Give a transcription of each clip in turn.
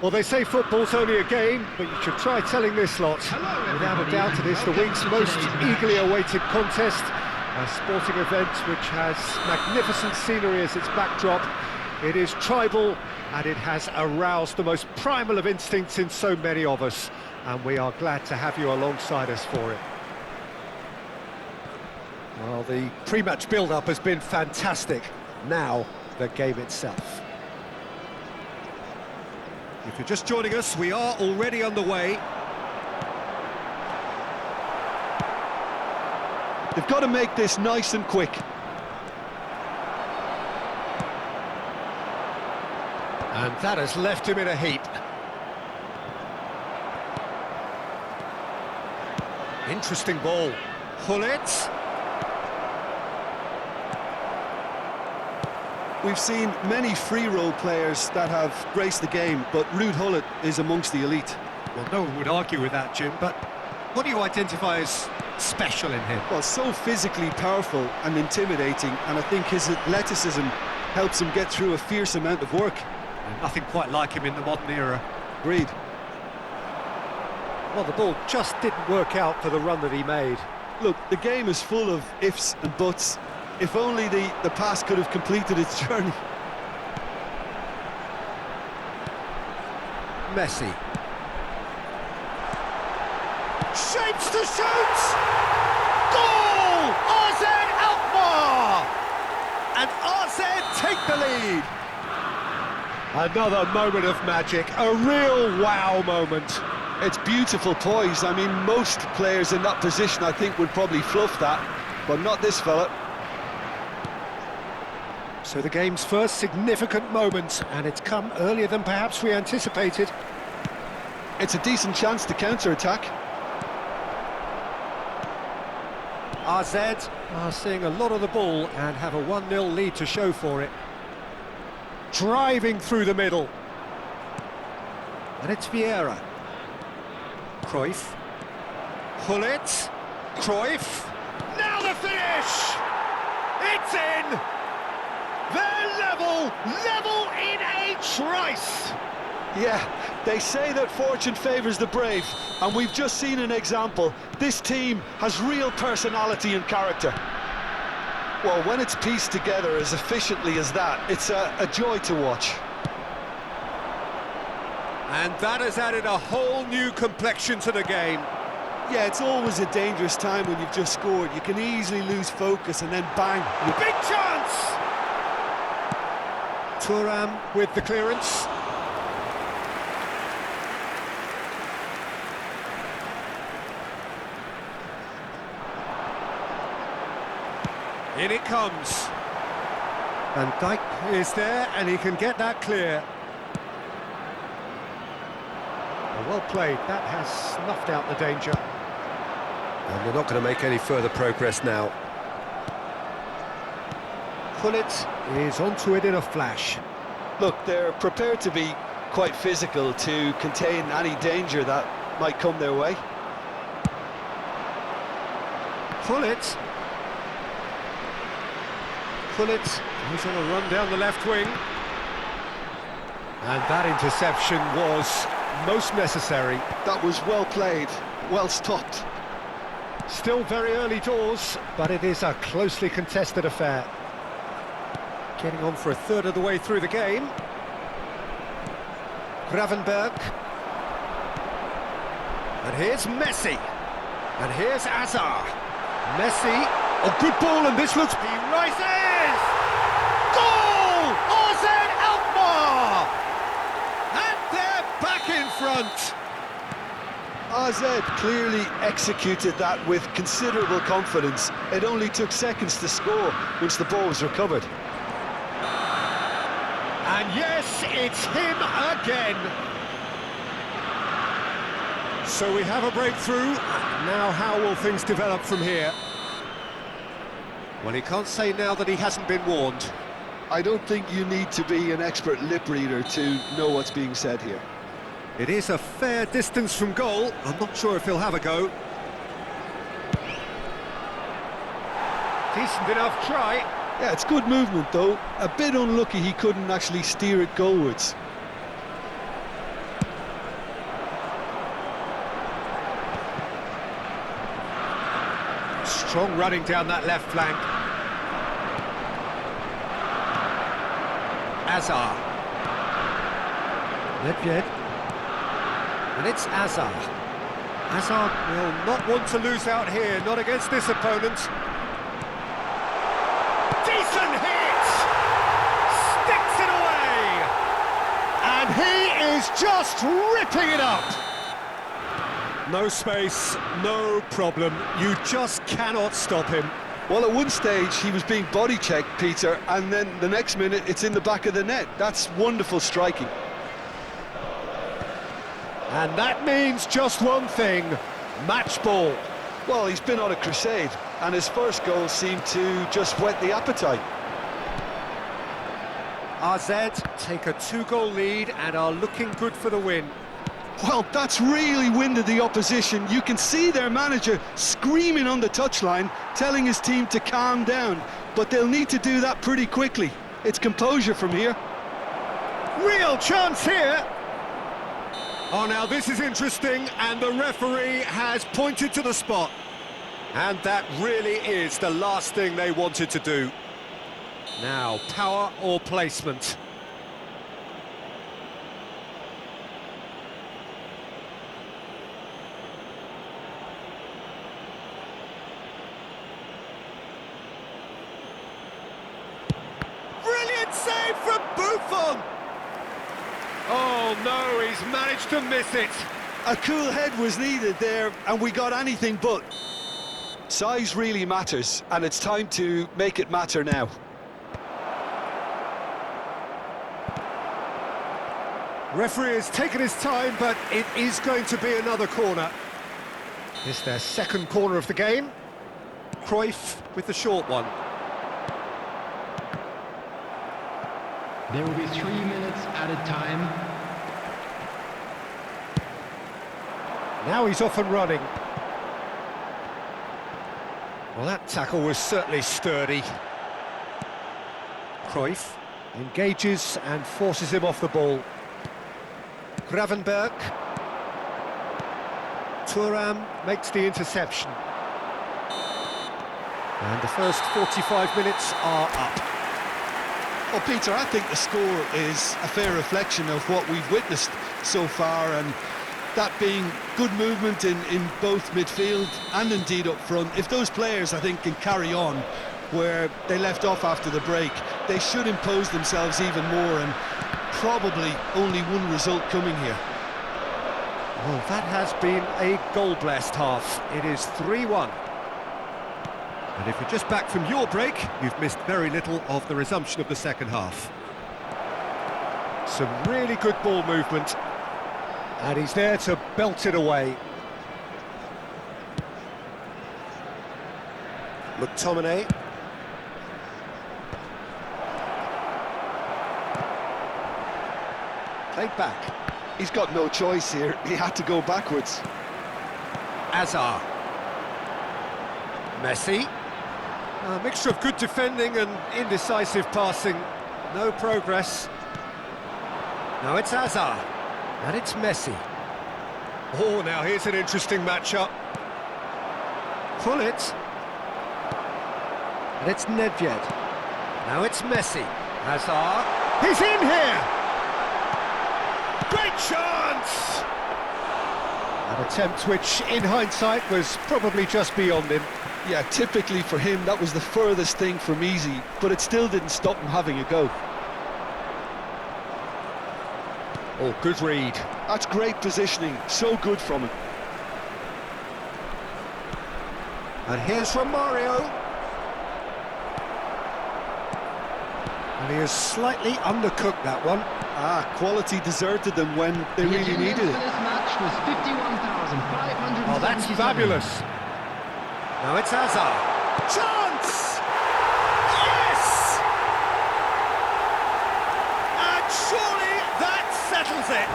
Well, they say football's only a game, but you should try telling this lot. Without a doubt, it is the week's most eagerly awaited contest, a sporting event which has magnificent scenery as its backdrop. It is tribal, and it has aroused the most primal of instincts in so many of us, and we are glad to have you alongside us for it. Well, the pre-match build-up has been fantastic. Now, the game itself. If you're just joining us, we are already underway. They've got to make this nice and quick. And that has left him in a heap. Interesting ball. Gullit. We've seen many free role players that have graced the game, but Ruud Gullit is amongst the elite. Well, no one would argue with that, Jim, but what do you identify as special in him? Well, so physically powerful and intimidating, and I think his athleticism helps him get through a fierce amount of work. Nothing quite like him in the modern era. Agreed. Well, the ball just didn't work out for the run that he made. Look, the game is full of ifs and buts. If only the pass could have completed its journey. Messi. Shapes to shoot! Goal! AZ Alkmaar! And AZ take the lead. Another moment of magic, a real wow moment. It's beautiful poise. I mean, most players in that position, I think, would probably fluff that, but not this fella. So the game's first significant moment, and it's come earlier than perhaps we anticipated. It's a decent chance to counter-attack. AZ are seeing a lot of the ball and have a 1-0 lead to show for it. Driving through the middle. And it's Vieira. Cruyff. Gullit. Cruyff. Now the finish! It's in! They're level in a trice! Yeah, they say that fortune favours the brave, and we've just seen an example. This team has real personality and character. Well, when it's pieced together as efficiently as that, it's a joy to watch. And that has added a whole new complexion to the game. Yeah, it's always a dangerous time when you've just scored. You can easily lose focus and then bang. Big chance! Thuram with the clearance. In it comes. Van Dijk is there, and he can get that clear. Well played, that has snuffed out the danger. And they're not going to make any further progress now. Gullit is onto it in a flash. Look, they're prepared to be quite physical to contain any danger that might come their way. Gullit. Gullit, he's on a run down the left wing. And that interception was most necessary. That was well played, well stopped. Still very early doors, but it is a closely contested affair. Getting on for a third of the way through the game. Gravenberg. And here's Messi. And here's Hazard. Messi. A good ball, and this looks... He rises! Goal! AZ Alkmaar! And they're back in front. AZ clearly executed that with considerable confidence. It only took seconds to score once the ball was recovered. And yes, it's him again. So we have a breakthrough. Now how will things develop from here? Well, he can't say now that he hasn't been warned. I don't think you need to be an expert lip reader to know what's being said here. It is a fair distance from goal. I'm not sure if he'll have a go. Decent enough try. Yeah, it's good movement though. A bit unlucky he couldn't actually steer it goalwards. Strong running down that left flank. Azar. Nedved. And it's Azar. Azar will not want to lose out here, not against this opponent. Decent hit! Sticks it away! And he is just ripping it up! No space, no problem. You just cannot stop him. Well, at one stage he was being body checked, Peter, and then the next minute it's in the back of the net. That's wonderful striking. And that means just one thing, match ball. Well, he's been on a crusade, and his first goal seemed to just whet the appetite. AZ take a 2-goal lead and are looking good for the win. Well, that's really winded the opposition. You can see their manager screaming on the touchline, telling his team to calm down. But they'll need to do that pretty quickly. It's composure from here. Real chance here! Oh, now this is interesting, and the referee has pointed to the spot. And that really is the last thing they wanted to do. Now, power or placement? Brilliant save from Buffon! Oh no, he's managed to miss it. A cool head was needed there, and we got anything but. Size really matters, and it's time to make it matter now. Referee has taken his time, but it is going to be another corner. It's their second corner of the game. Cruyff with the short one. There will be 3 minutes added time. Now he's off and running. Well, that tackle was certainly sturdy. Cruyff engages and forces him off the ball. Gravenberch. Thuram makes the interception. And the first 45 minutes are up. Well, Peter, I think the score is a fair reflection of what we've witnessed so far, and that being good movement in both midfield and indeed up front. If those players, I think, can carry on where they left off after the break, they should impose themselves even more, and probably only one result coming here. Well, that has been a goal-blessed half. It is 3-1. And if you're just back from your break, you've missed very little of the resumption of the second half. Some really good ball movement. And he's there to belt it away. McTominay. Played back. He's got no choice here. He had to go backwards. Azar. Messi. A mixture of good defending and indecisive passing. No progress. Now it's Azar. And it's Messi. Oh, now here's an interesting matchup. Pull it. And it's Nedved. Now it's Messi. Hazard. He's in here! Great chance! An attempt which, in hindsight, was probably just beyond him. Yeah, typically for him, that was the furthest thing from easy, but it still didn't stop him having a go. Oh, good read. That's great positioning, so good from him. And here's Romario. And he has slightly undercooked that one. Quality deserted them when they really needed it. This match was 51,500. Oh, that's fabulous. Now it's Hazard. Chance! Yes! And surely that settles it.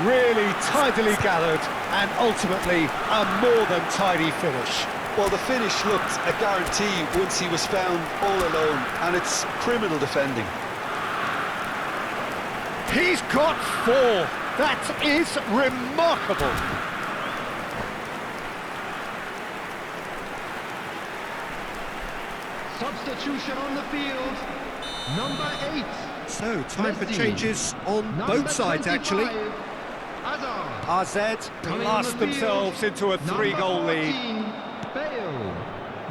Really tidily gathered, and ultimately a more than tidy finish. Well, the finish looked a guarantee once he was found all alone, and it's criminal defending. He's got 4. That is remarkable. Substitution on the field. Number 8. So, time for Messi. changes on Number both sides, 25, actually. Hazard. AZ Coming on blast the field, themselves into a 3-goal Number lead. 14, Bale.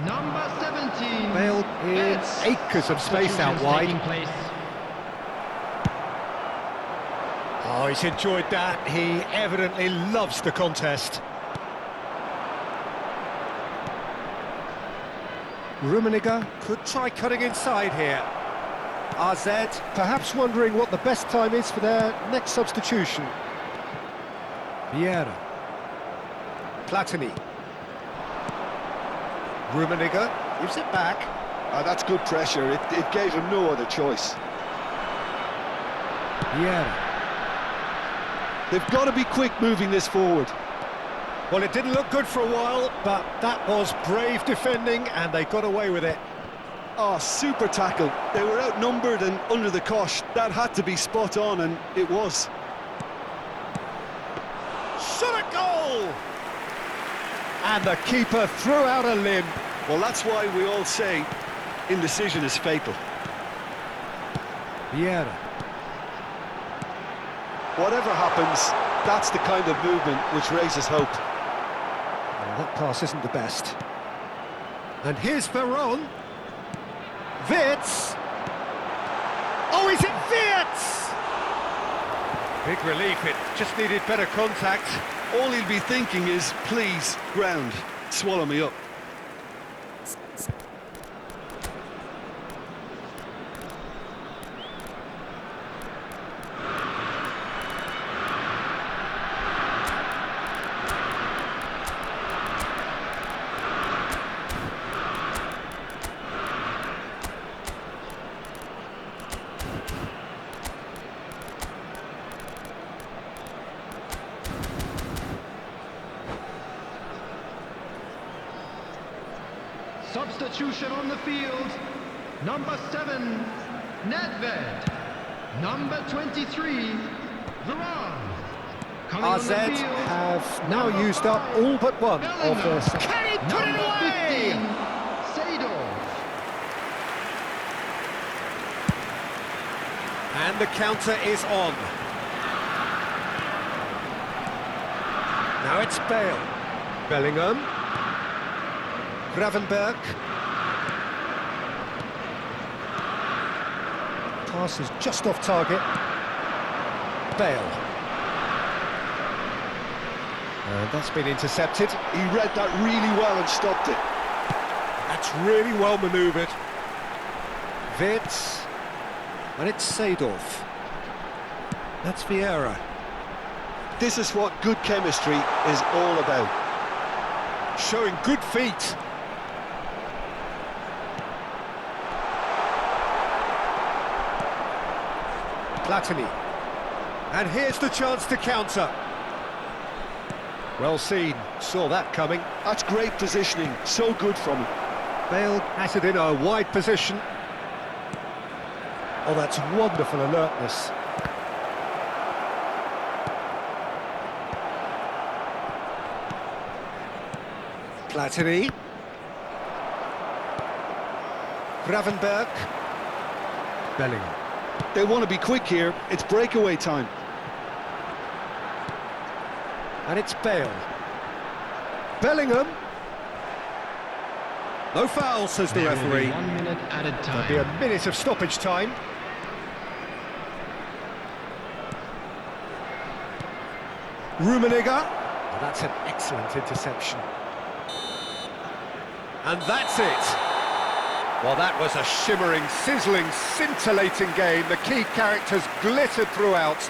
Number 17. Bale in Betts. acres of space out Substitutions wide. taking place. Oh, he's enjoyed that. He evidently loves the contest. Rummenigge could try cutting inside here. AZ perhaps wondering what the best time is for their next substitution. Vieira. Platini. Rummenigge gives it back. That's good pressure. It gave him no other choice. Vieira. They've got to be quick moving this forward. Well, it didn't look good for a while, but that was brave defending, and they got away with it. Oh, super tackle. They were outnumbered and under the cosh. That had to be spot on, and it was. Shot a goal! And the keeper threw out a limb. Well, that's why we all say indecision is fatal. Vieira. Whatever happens, that's the kind of movement which raises hope. Well, that pass isn't the best. And here's Veron. Wirtz. Oh, is it Wirtz? Big relief, it just needed better contact. All he'll be thinking is, please, ground, swallow me up. Substitution on the field. Number 7, Nedved. Number 23, Varane. Coming on AZ the field, have now number used up 5, all but one of their... Bellingham. Can he put it Number away? 15, Seedorf. And the counter is on. Now it's Bale. Bellingham. Gravenberg. Pass is just off target. Bale. And that's been intercepted. He read that really well and stopped it. That's really well manoeuvred. Wirtz. And it's Seedorf. That's Vieira. This is what good chemistry is all about. Showing good feet. Platini. And here's the chance to counter. Well seen, saw that coming. That's great positioning, so good from him. Bale has it in a wide position. Oh, that's wonderful alertness. Platini. Gravenberg. Bellingham. They want to be quick here, it's breakaway time. And it's Bale. Bellingham. No foul, says the There will be referee. 1 minute added There'll be a time. minute of stoppage time. Rummenigge. Oh, that's an excellent interception. And that's it. Well, that was a shimmering, sizzling, scintillating game. The key characters glittered throughout.